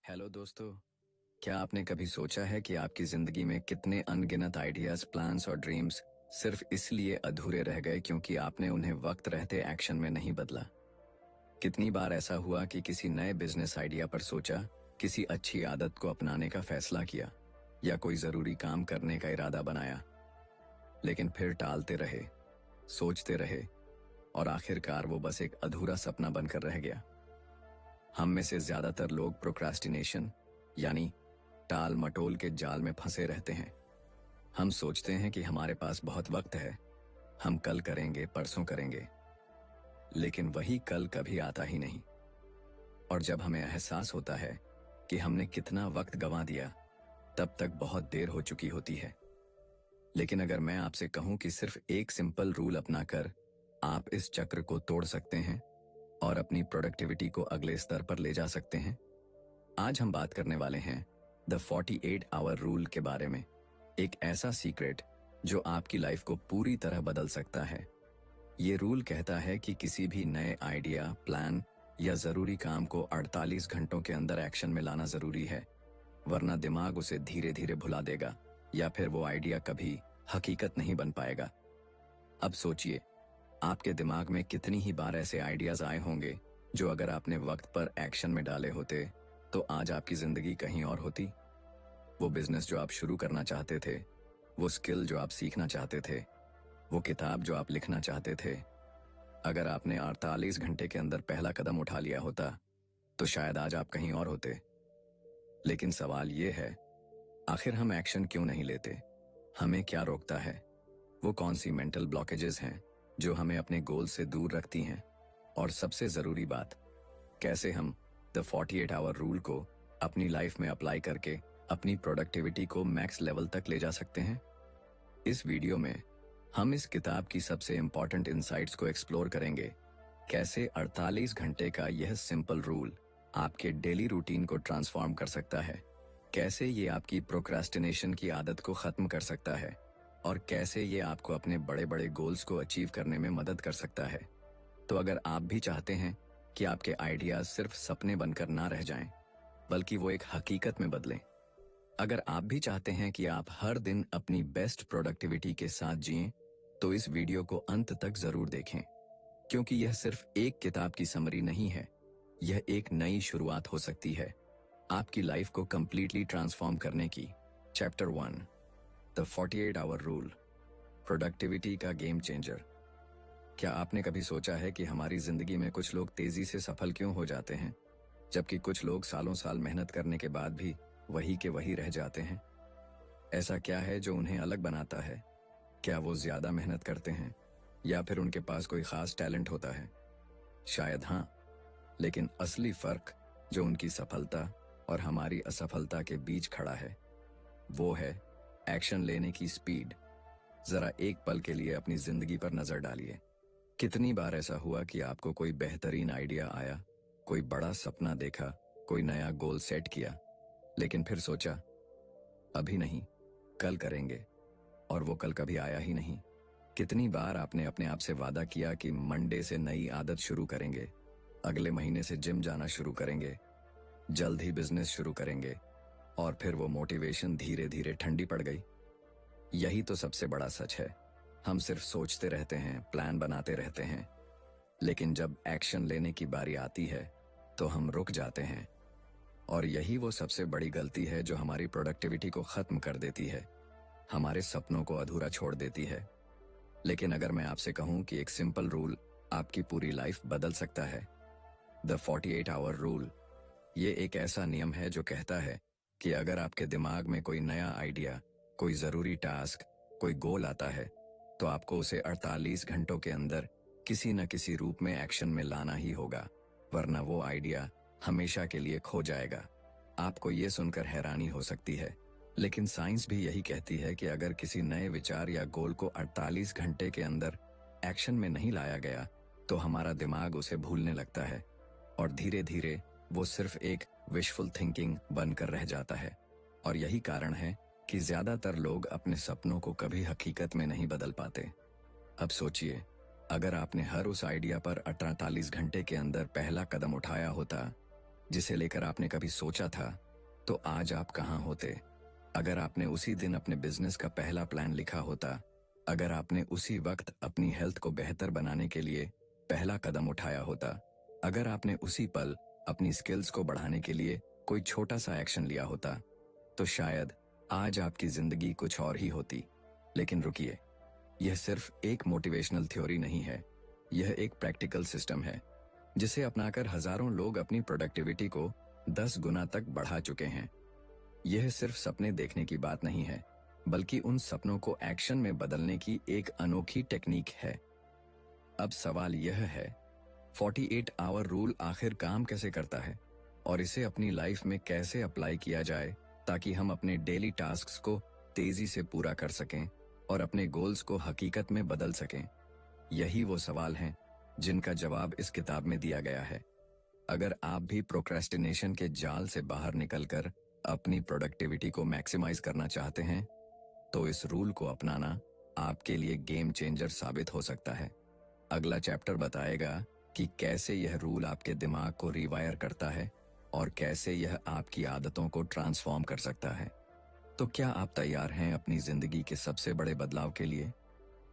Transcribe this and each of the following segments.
Hello दोस्तों। क्या आपने कभी सोचा है कि आपकी जिंदगी में कितने अनगिनत आइडियाज, प्लान्स और ड्रीम्स सिर्फ इसलिए अधूरे रह गए क्योंकि आपने उन्हें वक्त रहते एक्शन में नहीं बदला? कितनी बार ऐसा हुआ कि किसी नए बिजनेस आइडिया पर सोचा, किसी अच्छी आदत को अपनाने का फैसला किया या कोई जरूरी काम करने का इरादा बनाया, लेकिन फिर टालते रहे, सोचते रहे और आखिरकार वो बस एक अधूरा सपना बनकर रह गया। हम में से ज्यादातर लोग प्रोक्रास्टिनेशन यानी टाल मटोल के जाल में फंसे रहते हैं। हम सोचते हैं कि हमारे पास बहुत वक्त है, हम कल करेंगे, परसों करेंगे, लेकिन वही कल कभी आता ही नहीं। और जब हमें एहसास होता है कि हमने कितना वक्त गंवा दिया, तब तक बहुत देर हो चुकी होती है। लेकिन अगर मैं आपसे कहूं कि सिर्फ एक सिंपल रूल अपनाकर आप इस चक्र को तोड़ सकते हैं और अपनी प्रोडक्टिविटी को अगले स्तर पर ले जा सकते हैं। आज हम बात करने वाले हैं द 48 आवर रूल के बारे में, एक ऐसा सीक्रेट जो आपकी लाइफ को पूरी तरह बदल सकता है। ये रूल कहता है कि किसी भी नए आइडिया, प्लान या जरूरी काम को 48 घंटों के अंदर एक्शन में लाना जरूरी है, वरना दिमाग उसे धीरे धीरे भुला देगा या फिर वो आइडिया कभी हकीकत नहीं बन पाएगा। अब सोचिए, आपके दिमाग में कितनी ही बार ऐसे आइडियाज आए होंगे जो अगर आपने वक्त पर एक्शन में डाले होते तो आज आपकी जिंदगी कहीं और होती। वो बिजनेस जो आप शुरू करना चाहते थे, वो स्किल जो आप सीखना चाहते थे, वो किताब जो आप लिखना चाहते थे, अगर आपने 48 घंटे के अंदर पहला कदम उठा लिया होता तो शायद आज आप कहीं और होते। लेकिन सवाल ये है, आखिर हम एक्शन क्यों नहीं लेते? हमें क्या रोकता है? वो कौन सी मेंटल ब्लॉकेजेस हैं जो हमें अपने गोल से दूर रखती हैं? और सबसे जरूरी बात, कैसे हम द 48 आवर रूल को अपनी लाइफ में अप्लाई करके अपनी प्रोडक्टिविटी को मैक्स लेवल तक ले जा सकते हैं? इस वीडियो में हम इस किताब की सबसे इंपॉर्टेंट इंसाइट्स को एक्सप्लोर करेंगे। कैसे 48 घंटे का यह सिंपल रूल आपके डेली रूटीन को ट्रांसफॉर्म कर सकता है, कैसे ये आपकी प्रोक्रास्टिनेशन की आदत को खत्म कर सकता है और कैसे ये आपको अपने बड़े बड़े गोल्स को अचीव करने में मदद कर सकता है। तो अगर आप भी चाहते हैं कि आपके आइडियाज सिर्फ सपने बनकर ना रह जाएं, बल्कि वो एक हकीकत में बदलें, अगर आप भी चाहते हैं कि आप हर दिन अपनी बेस्ट प्रोडक्टिविटी के साथ जिएं, तो इस वीडियो को अंत तक जरूर देखें, क्योंकि यह सिर्फ एक किताब की समरी नहीं है, यह एक नई शुरुआत हो सकती है आपकी लाइफ को कंप्लीटली ट्रांसफॉर्म करने की। Chapter 1, the 48 hour rule, productivity का गेम चेंजर। क्या आपने कभी सोचा है कि हमारी जिंदगी में कुछ लोग तेजी से सफल क्यों हो जाते हैं, जबकि कुछ लोग सालों साल मेहनत करने के बाद भी वही के वही रह जाते हैं? ऐसा क्या है जो उन्हें अलग बनाता है? क्या वो ज्यादा मेहनत करते हैं या फिर उनके पास कोई खास टैलेंट होता है? शायद हाँ, लेकिन असली फर्क जो उनकी सफलता और हमारी असफलता के बीच खड़ा है, वो है एक्शन लेने की स्पीड। जरा एक पल के लिए अपनी जिंदगी पर नजर डालिए। कितनी बार ऐसा हुआ कि आपको कोई बेहतरीन आइडिया आया, कोई बड़ा सपना देखा, कोई नया गोल सेट किया, लेकिन फिर सोचा अभी नहीं, कल करेंगे, और वो कल कभी आया ही नहीं? कितनी बार आपने अपने आप से वादा किया कि मंडे से नई आदत शुरू करेंगे, अगले महीने से जिम जाना शुरू करेंगे, जल्द ही बिजनेस शुरू करेंगे, और फिर वो मोटिवेशन धीरे धीरे ठंडी पड़ गई? यही तो सबसे बड़ा सच है। हम सिर्फ सोचते रहते हैं, प्लान बनाते रहते हैं, लेकिन जब एक्शन लेने की बारी आती है तो हम रुक जाते हैं। और यही वो सबसे बड़ी गलती है जो हमारी प्रोडक्टिविटी को खत्म कर देती है, हमारे सपनों को अधूरा छोड़ देती है। लेकिन अगर मैं आपसे कहूं कि एक सिंपल रूल आपकी पूरी लाइफ बदल सकता है, द 48 आवर रूल, ये एक ऐसा नियम है जो कहता है कि अगर आपके दिमाग में कोई नया आइडिया, कोई जरूरी टास्क, कोई गोल आता है, तो आपको उसे 48 घंटों के अंदर किसी न किसी रूप में एक्शन में लाना ही होगा, वरना वो आइडिया हमेशा के लिए खो जाएगा। आपको ये सुनकर हैरानी हो सकती है, लेकिन साइंस भी यही कहती है कि अगर किसी नए विचार या गोल को 48 घंटे के अंदर एक्शन में नहीं लाया गया, तो हमारा दिमाग उसे भूलने लगता है और धीरे धीरे वो सिर्फ एक विशफुल थिंकिंग बनकर रह जाता है। और यही कारण है कि ज्यादातर लोग अपने सपनों को कभी हकीकत में नहीं बदल पाते। अब सोचिए, अगर आपने हर उस आइडिया पर 48 घंटे के अंदर पहला कदम उठाया होता, जिसे लेकर आपने कभी सोचा था, तो आज आप कहाँ होते? अगर आपने उसी दिन अपने बिजनेस का पहला प्लान लिखा होता, अगर आपने उसी वक्त अपनी हेल्थ को बेहतर बनाने के लिए पहला कदम उठाया होता, अगर आपने उसी पल अपनी स्किल्स को बढ़ाने के लिए कोई छोटा सा एक्शन लिया होता, तो शायद आज आपकी जिंदगी कुछ और ही होती। लेकिन रुकिए, यह सिर्फ एक मोटिवेशनल थ्योरी नहीं है, यह एक प्रैक्टिकल सिस्टम है जिसे अपनाकर हजारों लोग अपनी प्रोडक्टिविटी को 10 गुना तक बढ़ा चुके हैं। यह सिर्फ सपने देखने की बात नहीं है, बल्कि उन सपनों को एक्शन में बदलने की एक अनोखी टेक्निक है। अब सवाल यह है, 48 आवर रूल आखिर काम कैसे करता है और इसे अपनी लाइफ में कैसे अप्लाई किया जाए ताकि हम अपने डेली टास्क्स को तेजी से पूरा कर सकें और अपने गोल्स को हकीकत में बदल सकें। यही वो सवाल हैं जिनका जवाब इस किताब में दिया गया है। अगर आप भी प्रोक्रेस्टिनेशन के जाल से बाहर निकलकर अपनी प्रोडक्टिविटी को मैक्सिमाइज करना चाहते हैं, तो इस रूल को अपनाना आपके लिए गेम चेंजर साबित हो सकता है। अगला चैप्टर बताएगा कि कैसे यह रूल आपके दिमाग को रिवायर करता है और कैसे यह आपकी आदतों को ट्रांसफॉर्म कर सकता है। तो क्या आप तैयार हैं अपनी जिंदगी के सबसे बड़े बदलाव के लिए?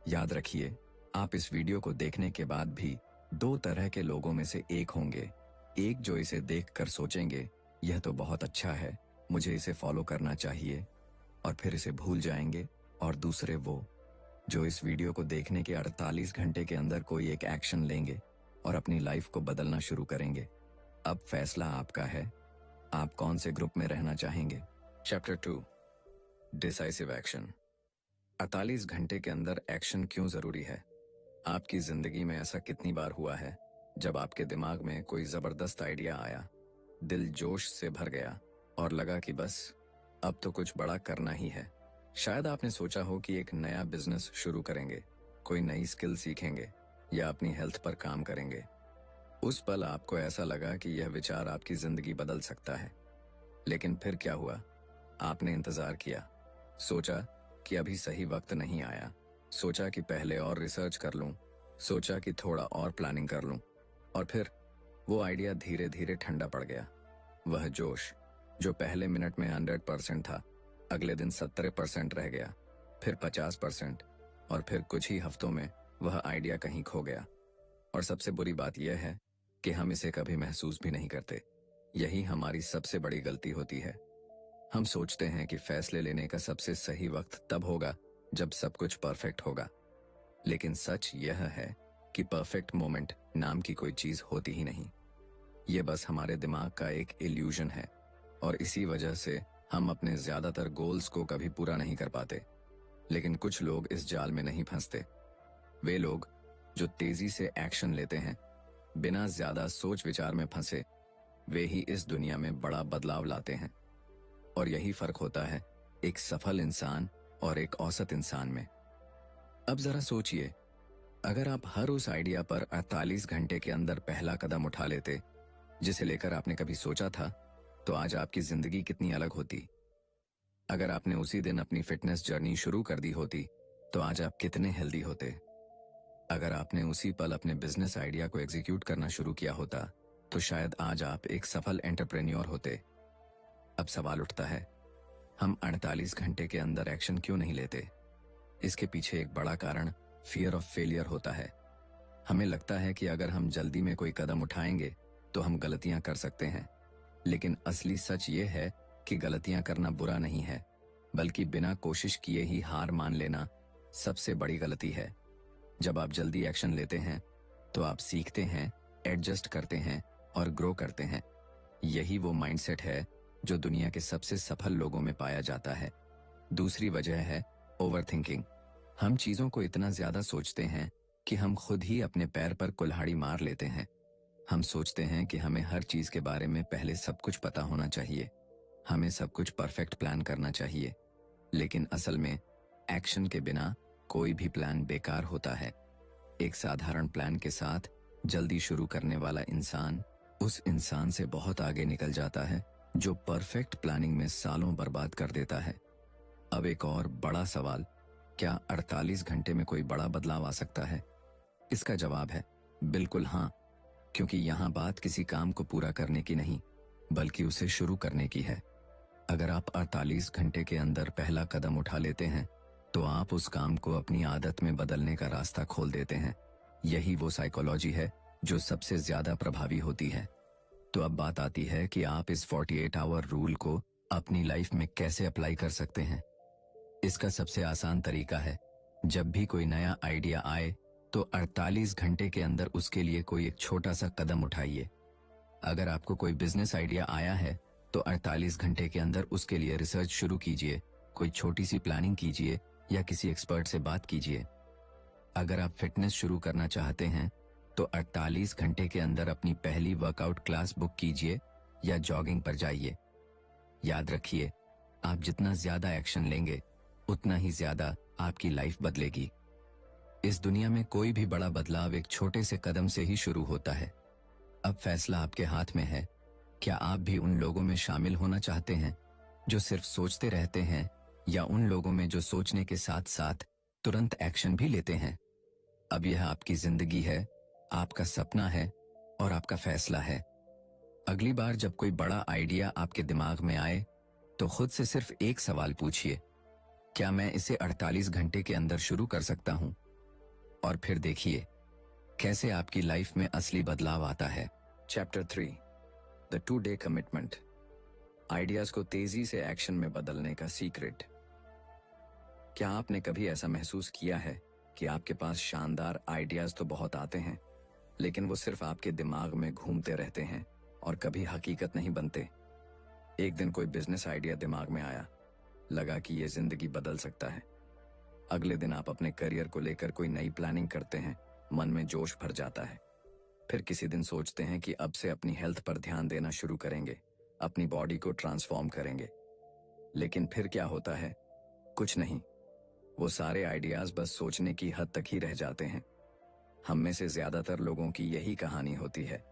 याद रखिए, आप इस वीडियो को देखने के बाद भी 2 तरह के लोगों में से एक होंगे। एक जो इसे देखकर सोचेंगे, यह तो बहुत अच्छा है, मुझे इसे फॉलो करना चाहिए, और फिर इसे भूल जाएंगे। और दूसरे वो जो इस वीडियो को देखने के 48 घंटे के अंदर कोई एक एक्शन लेंगे और अपनी लाइफ को बदलना शुरू करेंगे। अब फैसला आपका है, आप कौन से ग्रुप में रहना चाहेंगे। Chapter 2, decisive action. 48 घंटे के अंदर एक्शन क्यों जरूरी है? आपकी जिंदगी में ऐसा कितनी बार हुआ है जब आपके दिमाग में कोई जबरदस्त आइडिया आया, दिल जोश से भर गया और लगा कि बस अब तो कुछ बड़ा करना ही है। शायद आपने सोचा हो कि एक नया बिजनेस शुरू करेंगे, कोई नई स्किल सीखेंगे या अपनी हेल्थ पर काम करेंगे। उस पल आपको ऐसा लगा कि यह विचार आपकी जिंदगी बदल सकता है। लेकिन फिर क्या हुआ? आपने इंतजार किया, सोचा कि अभी सही वक्त नहीं आया, सोचा कि पहले और रिसर्च कर लूं, सोचा कि थोड़ा और प्लानिंग कर लूं, और फिर वो आइडिया धीरे धीरे ठंडा पड़ गया। वह जोश जो पहले मिनट में 100% था, अगले दिन 70% रह गया, फिर 50%, और फिर कुछ ही हफ्तों में वह आइडिया कहीं खो गया। और सबसे बुरी बात यह है कि हम इसे कभी महसूस भी नहीं करते। यही हमारी सबसे बड़ी गलती होती है। हम सोचते हैं कि फैसले लेने का सबसे सही वक्त तब होगा जब सब कुछ परफेक्ट होगा, लेकिन सच यह है कि परफेक्ट मोमेंट नाम की कोई चीज होती ही नहीं। ये बस हमारे दिमाग का एक इल्यूजन है, और इसी वजह से हम अपने ज्यादातर गोल्स को कभी पूरा नहीं कर पाते। लेकिन कुछ लोग इस जाल में नहीं फंसते। वे लोग जो तेजी से एक्शन लेते हैं, बिना ज्यादा सोच विचार में फंसे, वे ही इस दुनिया में बड़ा बदलाव लाते हैं। और यही फर्क होता है एक सफल इंसान और एक औसत इंसान में। अब जरा सोचिए, अगर आप हर उस आइडिया पर 48 घंटे के अंदर पहला कदम उठा लेते जिसे लेकर आपने कभी सोचा था, तो आज आपकी जिंदगी कितनी अलग होती। अगर आपने उसी दिन अपनी फिटनेस जर्नी शुरू कर दी होती, तो आज आप कितने हेल्दी होते। अगर आपने उसी पल अपने बिजनेस आइडिया को एग्जीक्यूट करना शुरू किया होता, तो शायद आज आप एक सफल एंटरप्रेन्योर होते। अब सवाल उठता है, हम 48 घंटे के अंदर एक्शन क्यों नहीं लेते? इसके पीछे एक बड़ा कारण फियर ऑफ फेलियर होता है। हमें लगता है कि अगर हम जल्दी में कोई कदम उठाएंगे तो हम गलतियां कर सकते हैं। लेकिन असली सच ये है कि गलतियां करना बुरा नहीं है, बल्कि बिना कोशिश किए ही हार मान लेना सबसे बड़ी गलती है। जब आप जल्दी एक्शन लेते हैं तो आप सीखते हैं, एडजस्ट करते हैं और ग्रो करते हैं। यही वो माइंडसेट है जो दुनिया के सबसे सफल लोगों में पाया जाता है। दूसरी वजह है ओवरथिंकिंग। हम चीजों को इतना ज्यादा सोचते हैं कि हम खुद ही अपने पैर पर कुल्हाड़ी मार लेते हैं। हम सोचते हैं कि हमें हर चीज के बारे में पहले सब कुछ पता होना चाहिए, हमें सब कुछ परफेक्ट प्लान करना चाहिए। लेकिन असल में एक्शन के बिना कोई भी प्लान बेकार होता है। एक साधारण प्लान के साथ जल्दी शुरू करने वाला इंसान उस इंसान से बहुत आगे निकल जाता है जो परफेक्ट प्लानिंग में सालों बर्बाद कर देता है। अब एक और बड़ा सवाल, क्या 48 घंटे में कोई बड़ा बदलाव आ सकता है? इसका जवाब है बिल्कुल हाँ, क्योंकि यहाँ बात किसी काम को पूरा करने की नहीं, बल्कि उसे शुरू करने की है। अगर आप 48 घंटे के अंदर पहला कदम उठा लेते हैं तो आप उस काम को अपनी आदत में बदलने का रास्ता खोल देते हैं। यही वो साइकोलॉजी है जो सबसे ज्यादा प्रभावी होती है। तो अब बात आती है कि आप इस 48 आवर रूल को अपनी लाइफ में कैसे अप्लाई कर सकते हैं। इसका सबसे आसान तरीका है, जब भी कोई नया आइडिया आए तो 48 घंटे के अंदर उसके लिए कोई एक छोटा सा कदम उठाइए। अगर आपको कोई बिजनेस आइडिया आया है तो 48 घंटे के अंदर उसके लिए रिसर्च शुरू कीजिए, कोई छोटी सी प्लानिंग कीजिए या किसी एक्सपर्ट से बात कीजिए। अगर आप फिटनेस शुरू करना चाहते हैं तो 48 घंटे के अंदर अपनी पहली वर्कआउट क्लास बुक कीजिए या जॉगिंग पर जाइए। याद रखिए, आप जितना ज्यादा एक्शन लेंगे उतना ही ज्यादा आपकी लाइफ बदलेगी। इस दुनिया में कोई भी बड़ा बदलाव एक छोटे से कदम से ही शुरू होता है। अब फैसला आपके हाथ में है। क्या आप भी उन लोगों में शामिल होना चाहते हैं जो सिर्फ सोचते रहते हैं, या उन लोगों में जो सोचने के साथ साथ तुरंत एक्शन भी लेते हैं? अब यह आपकी जिंदगी है, आपका सपना है और आपका फैसला है। अगली बार जब कोई बड़ा आइडिया आपके दिमाग में आए तो खुद से सिर्फ एक सवाल पूछिए, क्या मैं इसे 48 घंटे के अंदर शुरू कर सकता हूं? और फिर देखिए कैसे आपकी लाइफ में असली बदलाव आता है। Chapter 3, the 2 day commitment. Ideas को तेजी से एक्शन में बदलने का सीक्रेट। क्या आपने कभी ऐसा महसूस किया है कि आपके पास शानदार आइडियाज तो बहुत आते हैं, लेकिन वो सिर्फ आपके दिमाग में घूमते रहते हैं और कभी हकीकत नहीं बनते? एक दिन कोई बिजनेस आइडिया दिमाग में आया, लगा कि ये जिंदगी बदल सकता है। अगले दिन आप अपने करियर को लेकर कोई नई प्लानिंग करते हैं, मन में जोश भर जाता है। फिर किसी दिन सोचते हैं कि अब से अपनी हेल्थ पर ध्यान देना शुरू करेंगे, अपनी बॉडी को ट्रांसफॉर्म करेंगे। लेकिन फिर क्या होता है? कुछ नहीं। वो सारे आइडियाज बस सोचने की हद तक ही रह जाते हैं। हम में से ज्यादातर लोगों की यही कहानी होती है।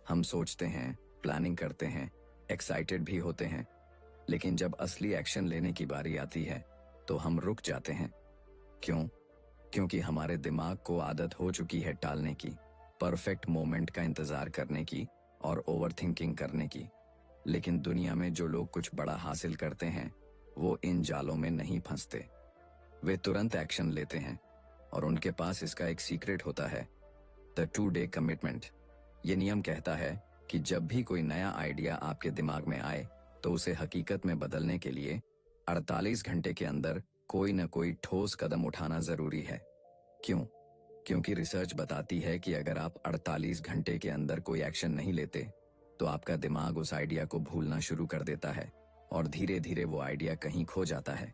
हम सोचते हैं, प्लानिंग करते हैं, एक्साइटेड भी होते हैं, लेकिन जब असली एक्शन लेने की बारी आती है तो हम रुक जाते हैं। क्यों? क्योंकि हमारे दिमाग को आदत हो चुकी है टालने की, परफेक्ट मोमेंट का इंतजार करने की और ओवरथिंकिंग करने की। लेकिन दुनिया में जो लोग कुछ बड़ा हासिल करते हैं वो इन जालों में नहीं फंसते। वे तुरंत एक्शन लेते हैं और उनके पास इसका एक सीक्रेट होता है, द 2 डे कमिटमेंट। ये नियम कहता है कि जब भी कोई नया आइडिया आपके दिमाग में आए तो उसे हकीकत में बदलने के लिए 48 घंटे के अंदर कोई न कोई ठोस कदम उठाना जरूरी है। क्यों? क्योंकि रिसर्च बताती है कि अगर आप 48 घंटे के अंदर कोई एक्शन नहीं लेते तो आपका दिमाग उस आइडिया को भूलना शुरू कर देता है और धीरे धीरे वो आइडिया कहीं खो जाता है।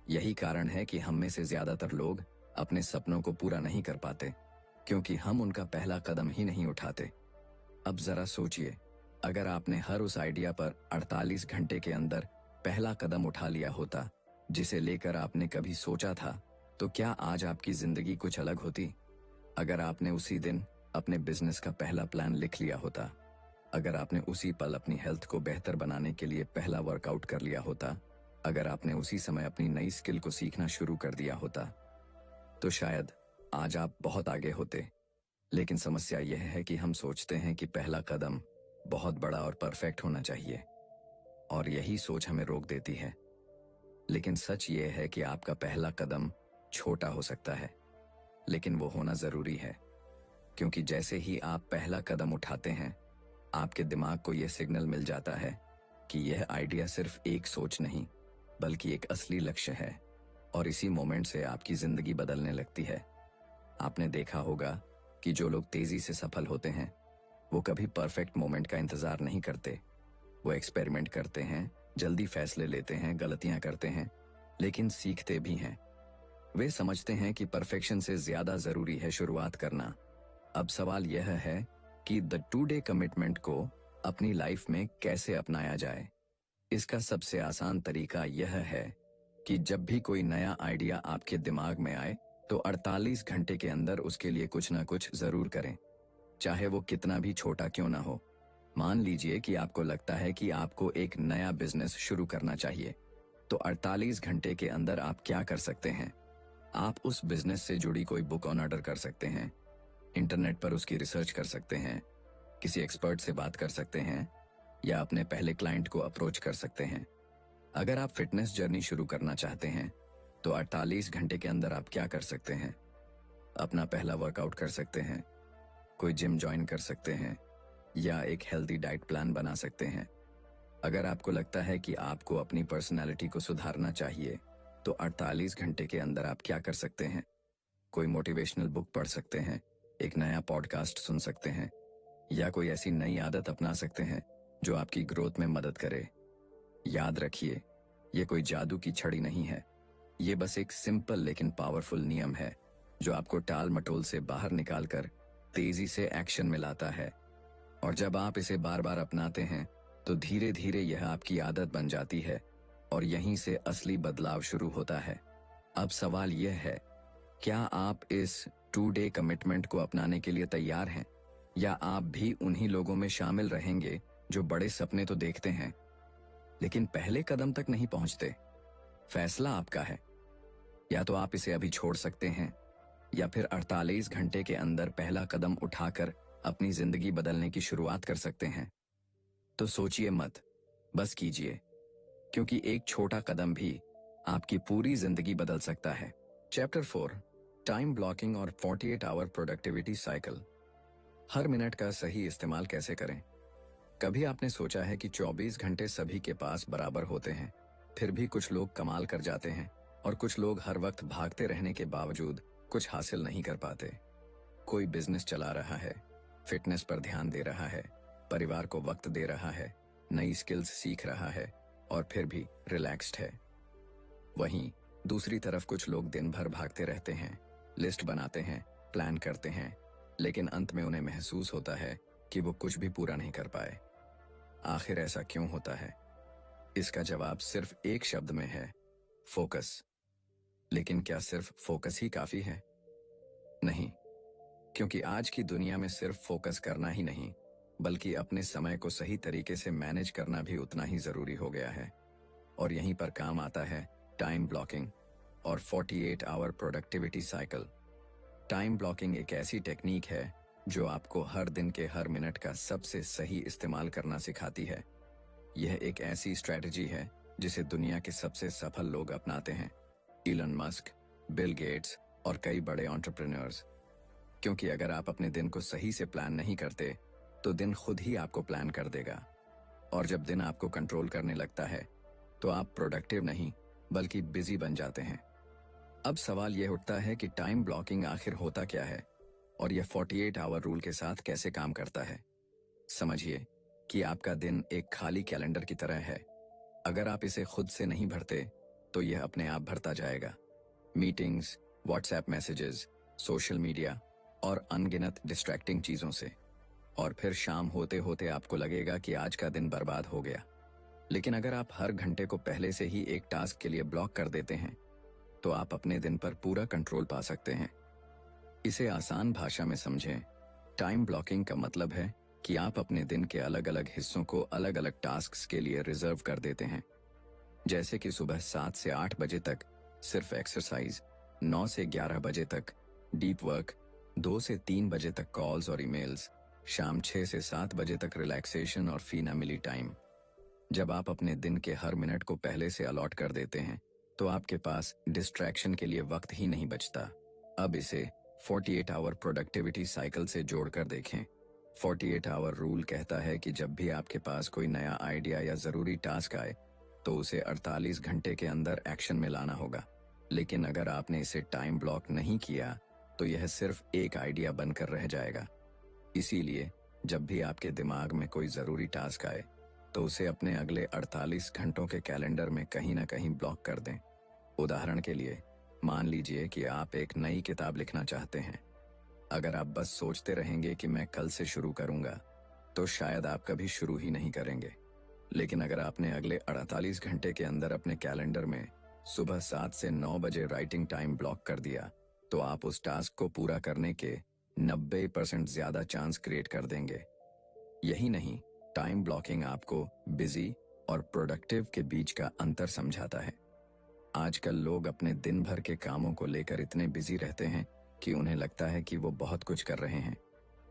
यही कारण है कि हम में से ज्यादातर लोग अपने सपनों को पूरा नहीं कर पाते, क्योंकि हम उनका पहला कदम ही नहीं उठाते। अब जरा सोचिए, अगर आपने हर उस आइडिया पर 48 घंटे के अंदर पहला कदम उठा लिया होता जिसे लेकर आपने कभी सोचा था, तो क्या आज आपकी जिंदगी कुछ अलग होती? अगर आपने उसी दिन अपने बिजनेस का पहला प्लान लिख लिया होता, अगर आपने उसी पल अपनी हेल्थ को बेहतर बनाने के लिए पहला वर्कआउट कर लिया होता, अगर आपने उसी समय अपनी नई स्किल को सीखना शुरू कर दिया होता, तो शायद आज आप बहुत आगे होते। लेकिन समस्या यह है कि हम सोचते हैं कि पहला कदम बहुत बड़ा और परफेक्ट होना चाहिए, और यही सोच हमें रोक देती है। लेकिन सच ये है कि आपका पहला कदम छोटा हो सकता है, लेकिन वो होना जरूरी है। क्योंकि जैसे ही आप पहला कदम उठाते हैं, आपके दिमाग को यह सिग्नल मिल जाता है कि यह आइडिया सिर्फ एक सोच नहीं बल्कि एक असली लक्ष्य है, और इसी मोमेंट से आपकी जिंदगी बदलने लगती है। आपने देखा होगा कि जो लोग तेजी से सफल होते हैं वो कभी परफेक्ट मोमेंट का इंतजार नहीं करते। वो एक्सपेरिमेंट करते हैं, जल्दी फैसले लेते हैं, गलतियां करते हैं, लेकिन सीखते भी हैं। वे समझते हैं कि परफेक्शन से ज्यादा जरूरी है शुरुआत करना। अब सवाल यह है कि द 2 डे कमिटमेंट को अपनी लाइफ में कैसे अपनाया जाए। इसका सबसे आसान तरीका यह है कि जब भी कोई नया आइडिया आपके दिमाग में आए तो 48 घंटे के अंदर उसके लिए कुछ ना कुछ जरूर करें, चाहे वो कितना भी छोटा क्यों ना हो। मान लीजिए कि आपको लगता है कि आपको एक नया बिजनेस शुरू करना चाहिए, तो 48 घंटे के अंदर आप क्या कर सकते हैं? आप उस बिजनेस से जुड़ी कोई बुक ऑन ऑर्डर कर सकते हैं, इंटरनेट पर उसकी रिसर्च कर सकते हैं, किसी एक्सपर्ट से बात कर सकते हैं, या अपने पहले क्लाइंट को अप्रोच कर सकते हैं। अगर आप फिटनेस जर्नी शुरू करना चाहते हैं तो 48 घंटे के अंदर आप क्या कर सकते हैं? अपना पहला वर्कआउट कर सकते हैं, कोई जिम ज्वाइन कर सकते हैं या एक हेल्दी डाइट प्लान बना सकते हैं। अगर आपको लगता है कि आपको अपनी पर्सनालिटी को सुधारना चाहिए तो 48 घंटे के अंदर आप क्या कर सकते हैं? कोई मोटिवेशनल बुक पढ़ सकते हैं, एक नया पॉडकास्ट सुन सकते हैं या कोई ऐसी नई आदत अपना सकते हैं जो आपकी ग्रोथ में मदद करे। याद रखिए, ये कोई जादू की छड़ी नहीं है, ये बस एक सिंपल लेकिन पावरफुल नियम है जो आपको टाल मटोल से बाहर निकालकर तेजी से एक्शन में लाता है। और जब आप इसे बार बार अपनाते हैं तो धीरे धीरे यह आपकी आदत बन जाती है और यहीं से असली बदलाव शुरू होता है। अब सवाल यह है, क्या आप इस 2 डे कमिटमेंट को अपनाने के लिए तैयार हैं या आप भी उन्हीं लोगों में शामिल रहेंगे जो बड़े सपने तो देखते हैं लेकिन पहले कदम तक नहीं पहुंचते? फैसला आपका है। या तो आप इसे अभी छोड़ सकते हैं या फिर 48 घंटे के अंदर पहला कदम उठाकर अपनी जिंदगी बदलने की शुरुआत कर सकते हैं। तो सोचिए मत, बस कीजिए, क्योंकि एक छोटा कदम भी आपकी पूरी जिंदगी बदल सकता है। चैप्टर 4, टाइम ब्लॉकिंग और 48 आवर प्रोडक्टिविटी साइकिल। हर मिनट का सही इस्तेमाल कैसे करें? कभी आपने सोचा है कि 24 घंटे सभी के पास बराबर होते हैं, फिर भी कुछ लोग कमाल कर जाते हैं और कुछ लोग हर वक्त भागते रहने के बावजूद कुछ हासिल नहीं कर पाते। कोई बिजनेस चला रहा है, फिटनेस पर ध्यान दे रहा है, परिवार को वक्त दे रहा है, नई स्किल्स सीख रहा है और फिर भी रिलैक्स्ड है। वहीं दूसरी तरफ कुछ लोग दिन भर भागते रहते हैं, लिस्ट बनाते हैं, प्लान करते हैं, लेकिन अंत में उन्हें महसूस होता है कि वो कुछ भी पूरा नहीं कर पाए। आखिर ऐसा क्यों होता है? इसका जवाब सिर्फ एक शब्द में है, फोकस। लेकिन क्या सिर्फ फोकस ही काफी है? नहीं, क्योंकि आज की दुनिया में सिर्फ फोकस करना ही नहीं, बल्कि अपने समय को सही तरीके से मैनेज करना भी उतना ही जरूरी हो गया है। और यहीं पर काम आता है टाइम ब्लॉकिंग और 48 hour productivity cycle. Time blocking एक ऐसी टेक्निक है जो आपको हर दिन के हर मिनट का सबसे सही इस्तेमाल करना सिखाती है। यह एक ऐसी स्ट्रेटजी है जिसे दुनिया के सबसे सफल लोग अपनाते हैं, इलन मस्क, बिल गेट्स और कई बड़े एंटरप्रेन्योर्स। क्योंकि अगर आप अपने दिन को सही से प्लान नहीं करते तो दिन खुद ही आपको प्लान कर देगा। और जब दिन आपको कंट्रोल करने लगता है तो आप प्रोडक्टिव नहीं बल्कि बिजी बन जाते हैं। अब सवाल यह उठता है कि टाइम ब्लॉकिंग आखिर होता क्या है और यह 48 आवर रूल के साथ कैसे काम करता है। समझिए कि आपका दिन एक खाली कैलेंडर की तरह है। अगर आप इसे खुद से नहीं भरते तो यह अपने आप भरता जाएगा, meetings, WhatsApp messages, social media और अनगिनत डिस्ट्रैक्टिंग चीजों से। और फिर शाम होते होते आपको लगेगा कि आज का दिन बर्बाद हो गया। लेकिन अगर आप हर घंटे को पहले से ही एक टास्क के लिए ब्लॉक कर देते हैं तो आप अपने दिन पर पूरा कंट्रोल पा सकते हैं। इसे आसान भाषा में समझें, टाइम ब्लॉकिंग का मतलब है कि आप अपने दिन के अलग अलग हिस्सों को अलग अलग टास्क्स के लिए रिजर्व कर देते हैं। जैसे कि सुबह 7 से 8 बजे तक सिर्फ एक्सरसाइज, 9 से 11 बजे तक डीप वर्क, 2 से 3 बजे तक कॉल्स और ईमेल्स, शाम 6 से 7 बजे तक रिलैक्सेशन और फैमिली टाइम। जब आप अपने दिन के हर मिनट को पहले से अलॉट कर देते हैं तो आपके पास डिस्ट्रैक्शन के लिए वक्त ही नहीं बचता। अब इसे 48 आवर प्रोडक्टिविटी साइकिल से जोड़कर देखें। 48 आवर रूल कहता है कि जब भी आपके पास कोई नया आइडिया या जरूरी टास्क आए तो उसे 48 घंटे के अंदर एक्शन में लाना होगा। लेकिन अगर आपने इसे टाइम ब्लॉक नहीं किया तो यह सिर्फ एक आइडिया बनकर रह जाएगा। इसीलिए जब भी आपके दिमाग में कोई जरूरी टास्क आए तो उसे अपने अगले 48 घंटों के कैलेंडर में कहीं ना कहीं ब्लॉक कर दें। उदाहरण के लिए, मान लीजिए कि आप एक नई किताब लिखना चाहते हैं। अगर आप बस सोचते रहेंगे कि मैं कल से शुरू करूंगा तो शायद आप कभी शुरू ही नहीं करेंगे। लेकिन अगर आपने अगले 48 घंटे के अंदर अपने कैलेंडर में सुबह 7 से 9 बजे राइटिंग टाइम ब्लॉक कर दिया तो आप उस टास्क को पूरा करने के 90% ज्यादा चांस क्रिएट कर देंगे। यही नहीं, टाइम ब्लॉकिंग आपको बिजी और प्रोडक्टिव के बीच का अंतर समझाता है। आजकल लोग अपने दिन भर के कामों को लेकर इतने बिजी रहते हैं कि उन्हें लगता है कि वो बहुत कुछ कर रहे हैं,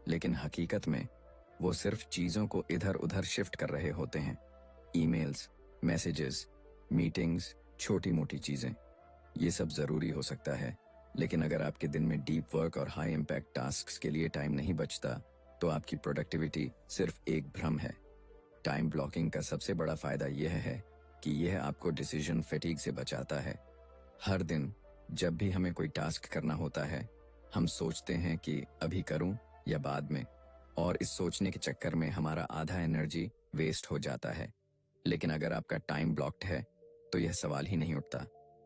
लेकिन हकीकत में वो सिर्फ चीजों को इधर उधर शिफ्ट कर रहे होते हैं। ईमेल्स, मैसेजेस, मीटिंग्स, छोटी मोटी चीजें, ये सब जरूरी हो सकता है, लेकिन अगर आपके दिन में डीप वर्क और हाई इम्पैक्ट टास्क्स के लिए टाइम नहीं बचता, तो आपकी प्रोडक्टिविटी सिर्फ एक भ्रम है। टाइम ब्लॉकिंग का सबसे बड़ा फायदा यह है कि यह आपको डिसीजन फैटीग से बचाता है। हर दिन जब भी हमें कोई टास्क करना होता है, हम सोचते हैं कि अभी करूं या बाद में, और इस सोचने के चक्कर में हमारा आधा एनर्जी वेस्ट हो जाता है। लेकिन अगर आपका टाइम ब्लॉक्ड है, तो यह सवाल ही नहीं उठता,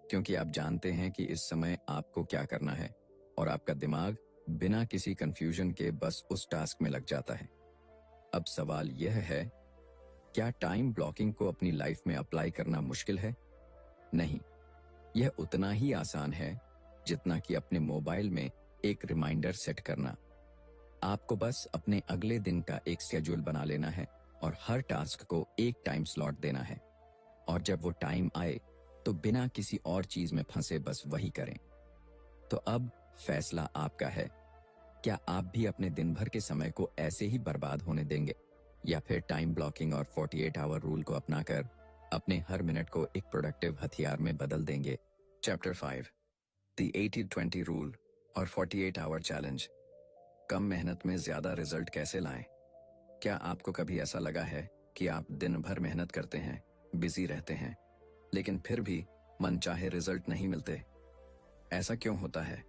क्योंकि आप जानते हैं कि इस समय आपको क्या करना है, और आपका दिमाग बिना किसी कंफ्यूजन के बस उस टास्क में लग जाता है। अब सवाल यह है, क्या टाइम ब्लॉकिंग को अपनी लाइफ में अप्लाई करना मुश्किल है? नहीं, यह उतना ही आसान है जितना कि अपने मोबाइल में एक रिमाइंडर सेट करना। आपको बस अपने अगले दिन का एक शेड्यूल बना लेना है और हर टास्क को एक टाइम स्लॉट देना है, और जब वो टाइम आए तो बिना किसी और चीज में फंसे बस वही करें। तो अब फैसला आपका है, क्या आप भी अपने दिन भर के समय को ऐसे ही बर्बाद होने देंगे, या फिर टाइम ब्लॉकिंग और 48 आवर रूल को अपनाकर अपने हर मिनट को एक प्रोडक्टिव हथियार में बदल देंगे। चैप्टर 5, द 80-20 रूल और 48 आवर चैलेंज। कम मेहनत में ज्यादा रिजल्ट कैसे लाएं? क्या आपको कभी ऐसा लगा है कि आप दिन भर मेहनत करते हैं, बिजी रहते हैं, लेकिन फिर भी मनचाहे रिजल्ट नहीं मिलते? ऐसा क्यों होता है?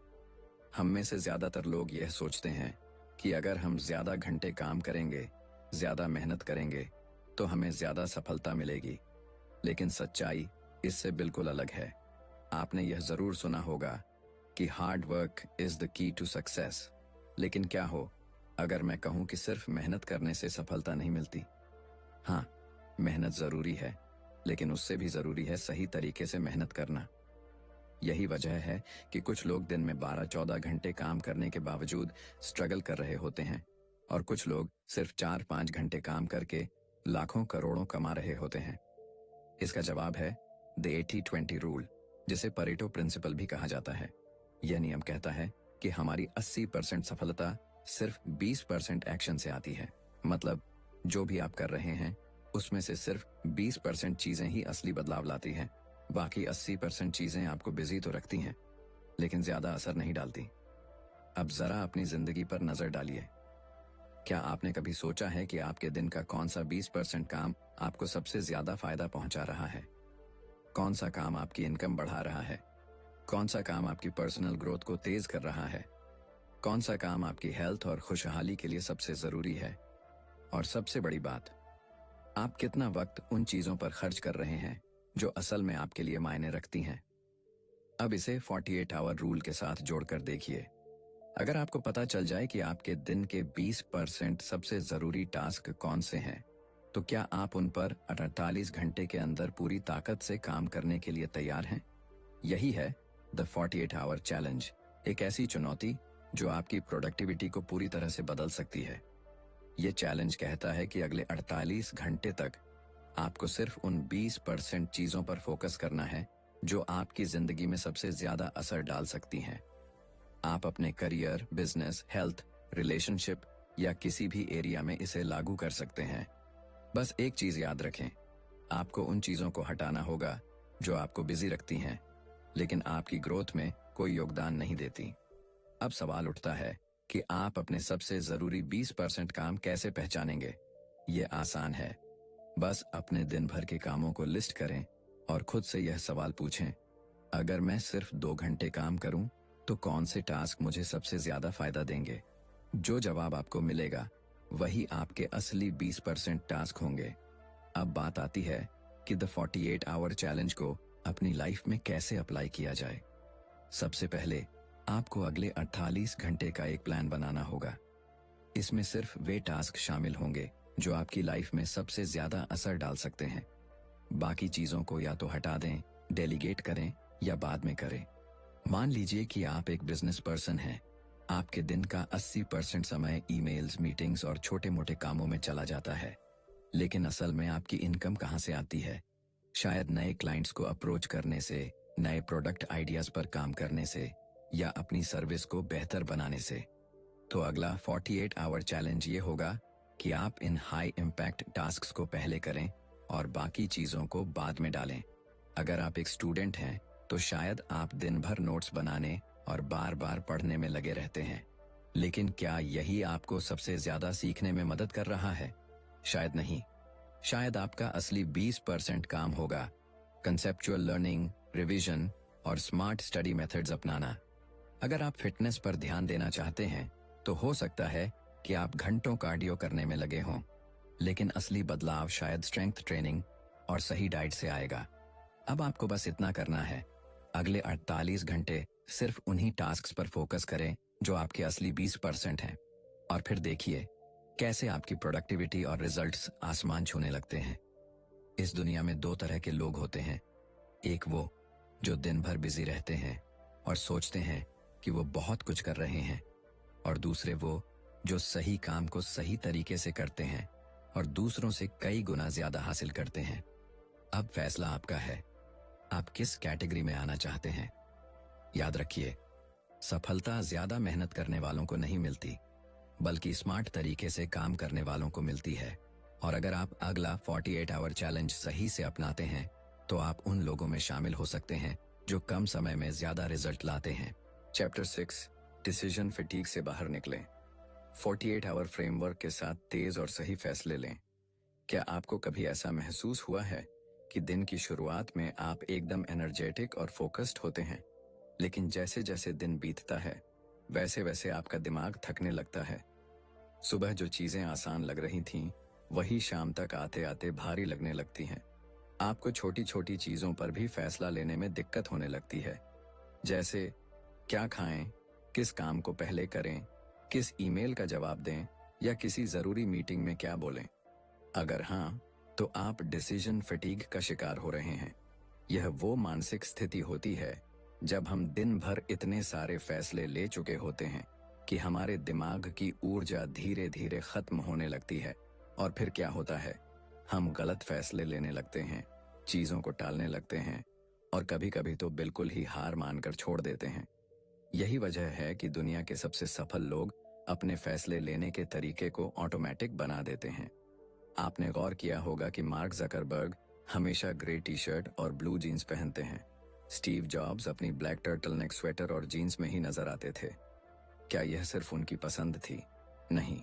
हम में से ज्यादातर लोग यह सोचते हैं कि अगर हम ज्यादा घंटे काम करेंगे, ज्यादा मेहनत करेंगे, तो हमें ज्यादा सफलता मिलेगी। लेकिन सच्चाई इससे बिल्कुल अलग है। आपने यह जरूर सुना होगा कि hard work is the key to success. लेकिन क्या हो अगर मैं कहूं कि सिर्फ मेहनत करने से सफलता नहीं मिलती? हाँ, मेहनत जरूरी है, लेकिन उससे भी जरूरी है सही तरीके से मेहनत करना। यही वजह है कि कुछ लोग दिन में 12-14 घंटे काम करने के बावजूद स्ट्रगल कर रहे होते हैं, और कुछ लोग सिर्फ 4-5 घंटे काम करके लाखों करोड़ों कमा रहे होते हैं। इसका जवाब है द 80-20 रूल, जिसे परेटो प्रिंसिपल भी कहा जाता है। यह नियम कहता है कि हमारी 80% सफलता सिर्फ 20% एक्शन से आती है। मतलब जो भी आप कर रहे हैं, उसमें से सिर्फ 20% चीजें ही असली बदलाव लाती हैं। बाकी 80% चीजें आपको बिजी तो रखती हैं, लेकिन ज्यादा असर नहीं डालती। अब जरा अपनी जिंदगी पर नजर डालिए। क्या आपने कभी सोचा है कि आपके दिन का कौन सा 20% काम आपको सबसे ज्यादा फायदा पहुंचा रहा है? कौन सा काम आपकी इनकम बढ़ा रहा है? कौन सा काम आपकी पर्सनल ग्रोथ को तेज कर रहा है? कौन सा काम आपकी हेल्थ और खुशहाली के लिए सबसे जरूरी है? और सबसे बड़ी बात, आप कितना वक्त उन चीजों पर खर्च कर रहे हैं जो असल में आपके लिए मायने रखती हैं? अब इसे 48 आवर रूल के साथ जोड़कर देखिए। अगर आपको पता चल जाए कि आपके दिन के 20% सबसे जरूरी टास्क कौन से हैं, तो क्या आप उन पर 48 घंटे के अंदर पूरी ताकत से काम करने के लिए तैयार हैं? यही है द 48 आवर चैलेंज, एक ऐसी चुनौती जो आपकी प्रोडक्टिविटी को पूरी तरह से बदल सकती है। ये चैलेंज कहता है कि अगले 48 घंटे तक आपको सिर्फ उन 20% चीजों पर फोकस करना है जो आपकी जिंदगी में सबसे ज्यादा असर डाल सकती हैं। आप अपने करियर, बिजनेस, हेल्थ, रिलेशनशिप या किसी भी एरिया में इसे लागू कर सकते हैं। बस एक चीज याद रखें, आपको उन चीजों को हटाना होगा जो आपको बिजी रखती हैं, लेकिन आपकी ग्रोथ में कोई योगदान नहीं देती। अब सवाल उठता है कि आप अपने सबसे जरूरी 20% काम कैसे पहचानेंगे? ये आसान है। बस अपने दिन भर के कामों को लिस्ट करें और खुद से यह सवाल पूछें, अगर मैं सिर्फ 2 घंटे काम करूं, तो कौन से टास्क मुझे सबसे ज्यादा फायदा देंगे? जो जवाब आपको मिलेगा, वही आपके असली 20% टास्क होंगे। अब बात आती है कि द 48 आवर चैलेंज को अपनी लाइफ में कैसे अप्लाई किया जाए। सबसे पहले आपको अगले 48 घंटे का एक प्लान बनाना होगा। इसमें सिर्फ वे टास्क शामिल होंगे जो आपकी लाइफ में सबसे ज्यादा असर डाल सकते हैं। बाकी चीजों को या तो हटा दें, डेलीगेट करें या बाद में करें। मान लीजिए कि आप एक बिजनेस पर्सन हैं। आपके दिन का 80% समय ईमेल्स, मीटिंग्स और छोटे मोटे कामों में चला जाता है। लेकिन असल में आपकी इनकम कहाँ से आती है? शायद नए क्लाइंट्स को अप्रोच करने से, नए प्रोडक्ट आइडियाज पर काम करने से, या अपनी सर्विस को बेहतर बनाने से। तो अगला 48 आवर चैलेंज ये होगा कि आप इन हाई इम्पैक्ट टास्क्स को पहले करें और बाकी चीजों को बाद में डालें। अगर आप एक स्टूडेंट हैं तो शायद आप दिन भर नोट्स बनाने और बार बार पढ़ने में लगे रहते हैं, लेकिन क्या यही आपको सबसे ज्यादा सीखने में मदद कर रहा है? शायद नहीं। शायद आपका असली 20% काम होगा कंसेप्चुअल लर्निंग, रिवीजन और स्मार्ट स्टडी मेथड्स अपनाना। अगर आप फिटनेस पर ध्यान देना चाहते हैं तो हो सकता है कि आप घंटों कार्डियो करने में लगे हों, लेकिन असली बदलाव शायद स्ट्रेंथ ट्रेनिंग और सही डाइट से आएगा। अब आपको बस इतना करना है, अगले 48 घंटे सिर्फ उन्हीं टास्क्स पर फोकस करें जो आपके असली 20% हैं, और फिर देखिए कैसे आपकी प्रोडक्टिविटी और रिजल्ट्स आसमान छूने लगते हैं। इस दुनिया में दो तरह के लोग होते हैं, एक वो जो दिन भर बिजी रहते हैं और सोचते हैं कि वो बहुत कुछ कर रहे हैं, और दूसरे वो जो सही काम को सही तरीके से करते हैं और दूसरों से कई गुना ज्यादा हासिल करते हैं। अब फैसला आपका है, आप किस कैटेगरी में आना चाहते हैं। याद रखिए, सफलता ज्यादा मेहनत करने वालों को नहीं मिलती, बल्कि स्मार्ट तरीके से काम करने वालों को मिलती है। और अगर आप अगला 48 आवर चैलेंज सही से अपनाते हैं तो आप उन लोगों में शामिल हो सकते हैं जो कम समय में ज्यादा रिजल्ट लाते हैं। चैप्टर 6, डिसीजन फटीग से बाहर निकलें। 48 आवर फ्रेमवर्क के साथ तेज और सही फैसले लें। क्या आपको कभी ऐसा महसूस हुआ है कि दिन की शुरुआत में आप एकदम एनर्जेटिक और फोकस्ड होते हैं, लेकिन जैसे जैसे दिन बीतता है वैसे वैसे आपका दिमाग थकने लगता है? सुबह जो चीजें आसान लग रही थीं, वही शाम तक आते आते भारी लगने लगती हैं। आपको छोटी छोटी चीजों पर भी फैसला लेने में दिक्कत होने लगती है, जैसे क्या खाएं, किस काम को पहले करें, किस ईमेल का जवाब दें या किसी जरूरी मीटिंग में क्या बोलें। अगर हाँ, तो आप डिसीजन फटीग का शिकार हो रहे हैं। यह वो मानसिक स्थिति होती है जब हम दिन भर इतने सारे फैसले ले चुके होते हैं कि हमारे दिमाग की ऊर्जा धीरे धीरे खत्म होने लगती है। और फिर क्या होता है, हम गलत फैसले लेने लगते हैं, चीजों को टालने लगते हैं और कभी कभी तो बिल्कुल ही हार मानकर छोड़ देते हैं। यही वजह है कि दुनिया के सबसे सफल लोग अपने फैसले लेने के तरीके को ऑटोमेटिक बना देते हैं। आपने गौर किया होगा कि मार्क जकरबर्ग हमेशा ग्रे टी शर्ट और ब्लू जीन्स पहनते हैं। स्टीव जॉब्स अपनी ब्लैक टर्टलनेक स्वेटर और जीन्स में ही नजर आते थे। क्या यह सिर्फ उनकी पसंद थी? नहीं,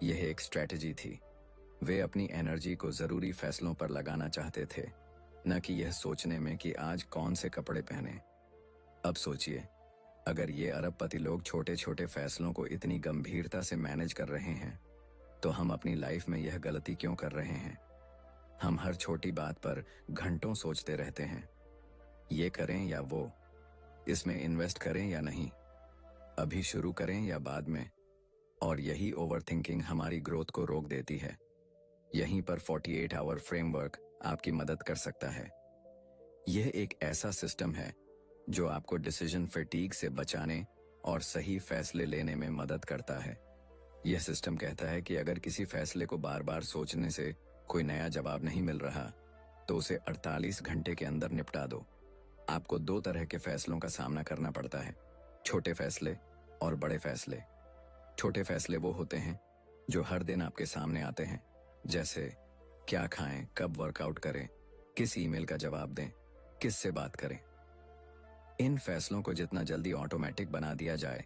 यह एक स्ट्रेटजी थी। वे अपनी एनर्जी को जरूरी फैसलों पर लगाना चाहते थे, न कि यह सोचने में कि आज कौन से कपड़े पहने। अब सोचिए, अगर ये अरबपति लोग छोटे छोटे फैसलों को इतनी गंभीरता से मैनेज कर रहे हैं, तो हम अपनी लाइफ में यह गलती क्यों कर रहे हैं? हम हर छोटी बात पर घंटों सोचते रहते हैं, ये करें या वो, इसमें इन्वेस्ट करें या नहीं, अभी शुरू करें या बाद में। और यही ओवरथिंकिंग हमारी ग्रोथ को रोक देती है। यहीं पर 48 आवर फ्रेमवर्क आपकी मदद कर सकता है। यह एक ऐसा सिस्टम है जो आपको डिसीजन फटीग से बचाने और सही फैसले लेने में मदद करता है। यह सिस्टम कहता है कि अगर किसी फैसले को बार बार सोचने से कोई नया जवाब नहीं मिल रहा, तो उसे 48 घंटे के अंदर निपटा दो। आपको दो तरह के फैसलों का सामना करना पड़ता है, छोटे फैसले और बड़े फैसले। छोटे फैसले वो होते हैं जो हर दिन आपके सामने आते हैं, जैसे क्या खाएं, कब वर्कआउट करें, किस ईमेल का जवाब दें, किस से बात करें। इन फैसलों को जितना जल्दी ऑटोमेटिक बना दिया जाए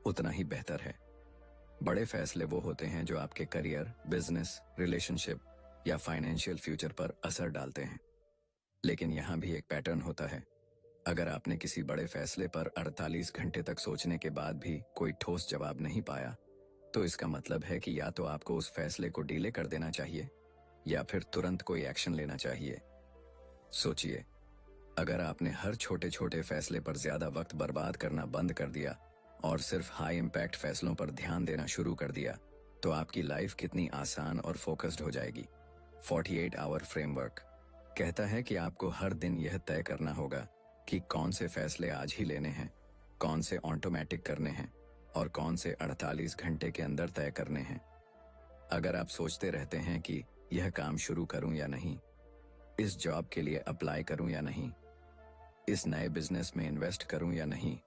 उतना ही बेहतर है। बड़े फैसले वो होते हैं जो आपके करियर, बिजनेस, रिलेशनशिप या फाइनेंशियल फ्यूचर पर असर डालते हैं। लेकिन यहाँ भी एक पैटर्न होता है। अगर आपने किसी बड़े फैसले पर 48 घंटे तक सोचने के बाद भी कोई ठोस जवाब नहीं पाया, तो इसका मतलब है कि या तो आपको उस फैसले को डिले कर देना चाहिए या फिर तुरंत कोई एक्शन लेना चाहिए। सोचिए, अगर आपने हर छोटे छोटे फैसले पर ज्यादा वक्त बर्बाद करना बंद कर दिया और सिर्फ हाई इम्पैक्ट फैसलों पर ध्यान देना शुरू कर दिया, तो आपकी लाइफ कितनी आसान और फोकस्ड हो जाएगी। 48 आवर फ्रेमवर्क कहता है कि आपको हर दिन यह तय करना होगा कि कौन से फैसले आज ही लेने हैं, कौन से ऑटोमेटिक करने हैं और कौन से 48 घंटे के अंदर तय करने हैं। अगर आप सोचते रहते हैं कि यह काम शुरू करूं या नहीं, इस जॉब के लिए अप्लाई करूं या नहीं, इस नए बिजनेस में इन्वेस्ट करूं या नहीं,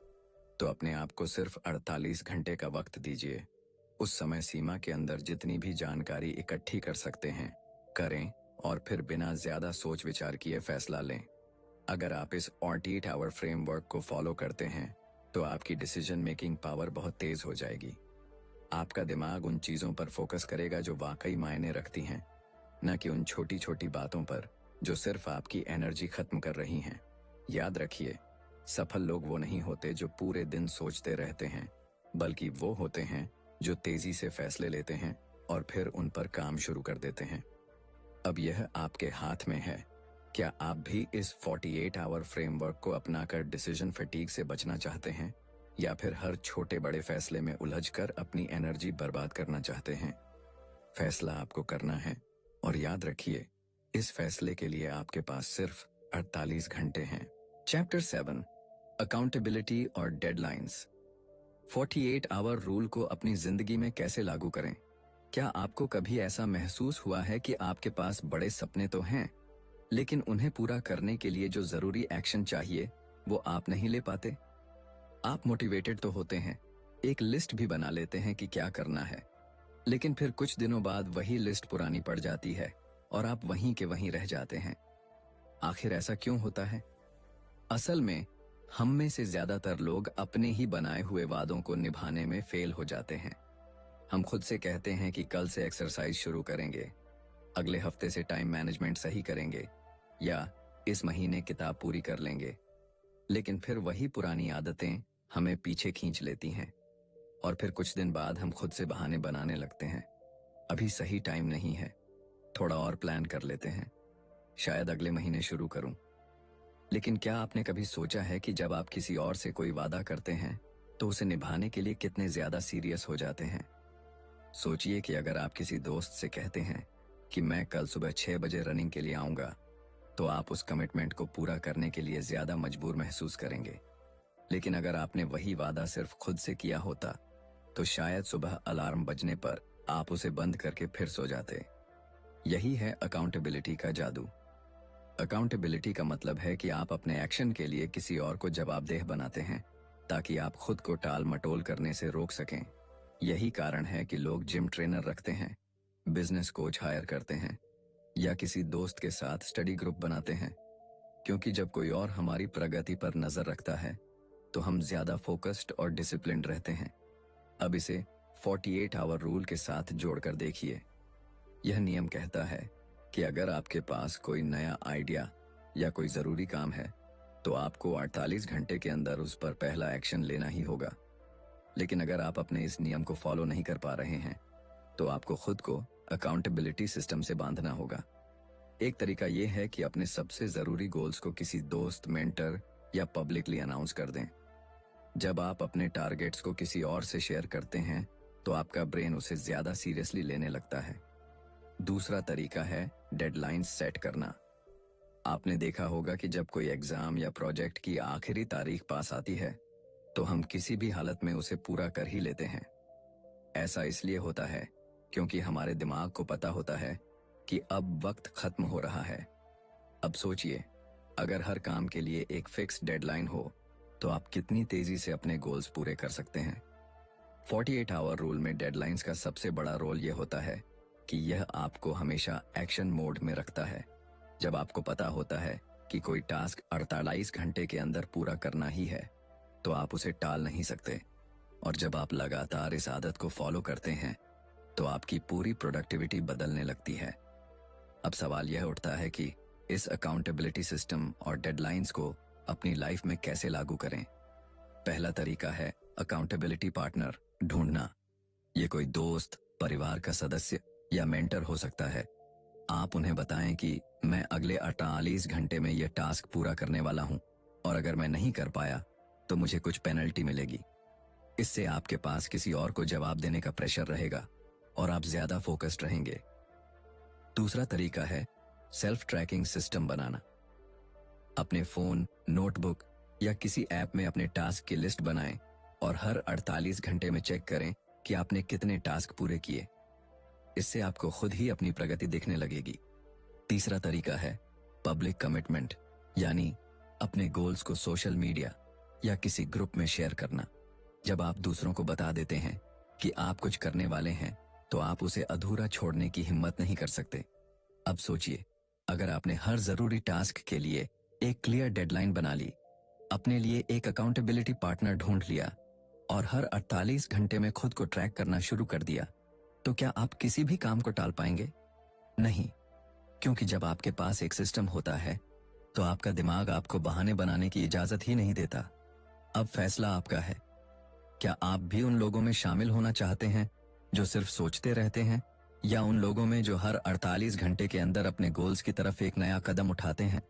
तो अपने आप को सिर्फ 48 घंटे का वक्त दीजिए। उस समय सीमा के अंदर जितनी भी जानकारी इकट्ठी कर सकते हैं करें और फिर बिना ज्यादा सोच विचार किए फैसला लें। अगर आप इस 48 आवर फ्रेमवर्क को फॉलो करते हैं तो आपकी डिसीजन मेकिंग पावर बहुत तेज हो जाएगी। आपका दिमाग उन चीजों पर फोकस करेगा जो वाकई मायने रखती हैं, न कि उन छोटी छोटी बातों पर जो सिर्फ आपकी एनर्जी खत्म कर रही हैं। याद रखिए, सफल लोग वो नहीं होते जो पूरे दिन सोचते रहते हैं, बल्कि वो होते हैं जो तेजी से फैसले लेते हैं और फिर उन पर काम शुरू कर देते हैं। अब यह आपके हाथ में है। क्या आप भी इस 48 आवर फ्रेमवर्क को अपनाकर डिसीजन फटीग से बचना चाहते हैं, या फिर हर छोटे बड़े फैसले में उलझकर अपनी एनर्जी बर्बाद करना चाहते हैं? फैसला आपको करना है, और याद रखिए, इस फैसले के लिए आपके पास सिर्फ 48 घंटे हैं। चैप्टर 7, अकाउंटेबिलिटी और डेडलाइंस। 48 आवर रूल को अपनी जिंदगी में कैसे लागू करें? क्या आपको कभी ऐसा महसूस हुआ है कि आपके पास बड़े सपने तो हैं, लेकिन उन्हें पूरा करने के लिए जो जरूरी एक्शन चाहिए वो आप नहीं ले पाते? आप मोटिवेटेड तो होते हैं, एक लिस्ट भी बना लेते हैं कि क्या करना है, लेकिन फिर कुछ दिनों बाद वही लिस्ट पुरानी पड़ जाती है और आप वहीं के वहीं रह जाते हैं। आखिर ऐसा क्यों होता है? असल में हम में से ज्यादातर लोग अपने ही बनाए हुए वादों को निभाने में फेल हो जाते हैं। हम खुद से कहते हैं कि कल से एक्सरसाइज शुरू करेंगे, अगले हफ्ते से टाइम मैनेजमेंट सही करेंगे, या इस महीने किताब पूरी कर लेंगे। लेकिन फिर वही पुरानी आदतें हमें पीछे खींच लेती हैं, और फिर कुछ दिन बाद हम खुद से बहाने बनाने लगते हैं। अभी सही टाइम नहीं है, थोड़ा और प्लान कर लेते हैं, शायद अगले महीने शुरू करूं। लेकिन क्या आपने कभी सोचा है कि जब आप किसी और से कोई वादा करते हैं तो उसे निभाने के लिए कितने ज्यादा सीरियस हो जाते हैं? सोचिए कि अगर आप किसी दोस्त से कहते हैं कि मैं कल सुबह 6 बजे रनिंग के लिए आऊंगा, तो आप उस कमिटमेंट को पूरा करने के लिए ज्यादा मजबूर महसूस करेंगे। लेकिन अगर आपने वही वादा सिर्फ खुद से किया होता, तो शायद सुबह अलार्म बजने पर आप उसे बंद करके फिर सो जाते। यही है अकाउंटेबिलिटी का जादू। अकाउंटेबिलिटी का मतलब है कि आप अपने एक्शन के लिए किसी और को जवाबदेह बनाते हैं, ताकि आप खुद को टाल मटोल करने से रोक सकें। यही कारण है कि लोग जिम ट्रेनर रखते हैं, बिजनेस कोच हायर करते हैं, या किसी दोस्त के साथ स्टडी ग्रुप बनाते हैं, क्योंकि जब कोई और हमारी प्रगति पर नजर रखता है तो हम ज्यादा फोकस्ड और डिसिप्लिन्ड रहते हैं। अब इसे 48 आवर रूल के साथ जोड़कर देखिए। यह नियम कहता है कि अगर आपके पास कोई नया आइडिया या कोई जरूरी काम है, तो आपको 48 घंटे के अंदर उस पर पहला एक्शन लेना ही होगा। लेकिन अगर आप अपने इस नियम को फॉलो नहीं कर पा रहे हैं, तो आपको खुद को अकाउंटेबिलिटी सिस्टम से बांधना होगा। एक तरीका यह है कि अपने सबसे जरूरी गोल्स को किसी दोस्त, मेंटर या पब्लिकली अनाउंस कर दें। जब आप अपने टारगेट्स को किसी और से शेयर करते हैं, तो आपका ब्रेन उसे ज्यादा सीरियसली लेने लगता है। दूसरा तरीका है डेडलाइंस सेट करना। आपने देखा होगा कि जब कोई एग्जाम या प्रोजेक्ट की आखिरी तारीख पास आती है, तो हम किसी भी हालत में उसे पूरा कर ही लेते हैं। ऐसा इसलिए होता है क्योंकि हमारे दिमाग को पता होता है कि अब वक्त खत्म हो रहा है। अब सोचिए, अगर हर काम के लिए एक फिक्स डेडलाइन हो, तो आप कितनी तेजी से अपने गोल्स पूरे कर सकते हैं। 48 आवर रूल में डेडलाइंस का सबसे बड़ा रोल यह होता है कि यह आपको हमेशा एक्शन मोड में रखता है। जब आपको पता होता है कि कोई टास्क 48 घंटे के अंदर पूरा करना ही है, तो आप उसे टाल नहीं सकते। और जब आप लगातार इस आदत को फॉलो करते हैं, तो आपकी पूरी प्रोडक्टिविटी बदलने लगती है। अब सवाल यह उठता है कि इस अकाउंटेबिलिटी सिस्टम और डेडलाइंस को अपनी लाइफ में कैसे लागू करें। पहला तरीका है अकाउंटेबिलिटी पार्टनर ढूंढना। ये कोई दोस्त, परिवार का सदस्य या मेंटर हो सकता है। आप उन्हें बताएं कि मैं अगले 48 घंटे में यह टास्क पूरा करने वाला हूं, और अगर मैं नहीं कर पाया तो मुझे कुछ पेनल्टी मिलेगी। इससे आपके पास किसी और को जवाब देने का प्रेशर रहेगा और आप ज्यादा फोकस्ड रहेंगे। दूसरा तरीका है सेल्फ ट्रैकिंग सिस्टम बनाना। अपने फोन, नोटबुक या किसी ऐप में अपने टास्क की लिस्ट बनाएं और हर 48 घंटे में चेक करें कि आपने कितने टास्क पूरे किए। इससे आपको खुद ही अपनी प्रगति दिखने लगेगी। तीसरा तरीका है पब्लिक कमिटमेंट, यानी अपने गोल्स को सोशल मीडिया या किसी ग्रुप में शेयर करना। जब आप दूसरों को बता देते हैं कि आप कुछ करने वाले हैं, तो आप उसे अधूरा छोड़ने की हिम्मत नहीं कर सकते। अब सोचिए, अगर आपने हर जरूरी टास्क के लिए एक क्लियर डेडलाइन बना ली, अपने लिए एक अकाउंटेबिलिटी पार्टनर ढूंढ लिया और हर 48 घंटे में खुद को ट्रैक करना शुरू कर दिया, तो क्या आप किसी भी काम को टाल पाएंगे? नहीं, क्योंकि जब आपके पास एक सिस्टम होता है, तो आपका दिमाग आपको बहाने बनाने की इजाजत ही नहीं देता। अब फैसला आपका है। क्या आप भी उन लोगों में शामिल होना चाहते हैं जो सिर्फ सोचते रहते हैं, या उन लोगों में जो हर 48 घंटे के अंदर अपने गोल्स की तरफ एक नया कदम उठाते हैं?